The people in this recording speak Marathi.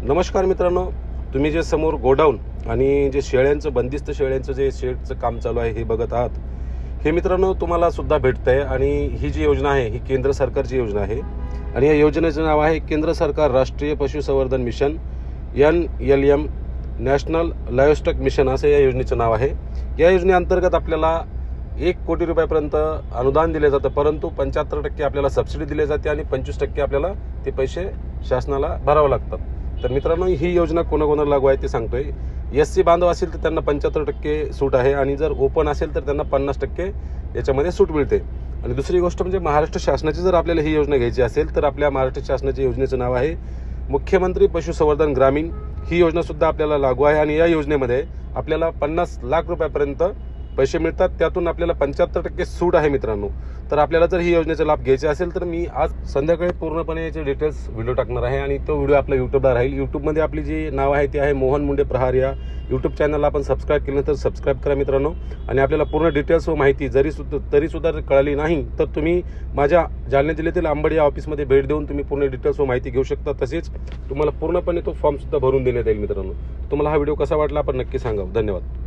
नमस्कार मित्रांनो, तुम्ही जे समोर गोडाऊन आणि जे शेळ्यांचं बंदिस्त शेळ्यांचं जे शेडचं काम चालू आहे हे बघत आहात. हे मित्रांनो तुम्हाला सुद्धा भेटतंय आणि ही जी योजना आहे ही केंद्र सरकारची योजना आहे आणि या योजनेचं नाव आहे केंद्र सरकार राष्ट्रीय पशुसंवर्धन मिशन NLM नॅशनल लाईव्हस्टॉक मिशन असं या योजनेचं नाव आहे. या योजनेअंतर्गत आपल्याला 1 कोटी रुपयापर्यंत अनुदान दिले जातं, परंतु 75% आपल्याला सबसिडी दिली जाते आणि 25% आपल्याला ते पैसे शासनाला भरावं लागतात. तर मित्रांनो, ही योजना कोणाकोणाला लागू आहे ते सांगतोय. SC बांधव असेल तर त्यांना 75% सूट आहे आणि जर ओपन असेल तर त्यांना 50% याच्यामध्ये सूट मिळते. आणि दुसरी गोष्ट म्हणजे महाराष्ट्र शासनाची जर आपल्याला ही योजना घ्यायची असेल तर आपल्या महाराष्ट्र शासनाच्या योजनेचं नाव आहे मुख्यमंत्री पशुसंवर्धन ग्रामीण. ही योजना सुद्धा आपल्याला लागू आहे आणि या योजनेमध्ये आपल्याला 50 लाख रुपयापर्यंत पैसे मिळतात. त्यातून आपल्याला 75% सूट आहे मित्रांनो. तर आपल्याला जर ही योजनेचा लाभ घ्यायचा असेल तर मी आज संध्याकाळी पूर्णपणे याचे डिटेल्स व्हिडिओ टाकणार आहे आणि तो व्हिडिओ आपल्या यूट्यूबला राहील. यूट्यूबमध्ये आपली जी नाव आहे ती आहे मोहन मुंडे प्रहार. या यूट्यूब चॅनलला आपण सबस्क्राईब केलं तर सबस्क्राईब करा मित्रांनो. आणि आपल्याला पूर्ण डिटेल्स व माहिती तरीसुद्धा कळाली नाही तर तुम्ही माझ्या जालना जिल्ह्यातील अंबड या ऑफिसमध्ये भेट देऊन तुम्ही पूर्ण डिटेल्स व माहिती घेऊ शकता. तसेच तुम्हाला पूर्णपणे तो फॉर्मसुद्धा भरून देण्यात येईल मित्रांनो. तुम्हाला हा व्हिडिओ कसा वाटला आपण नक्की सांगा. धन्यवाद.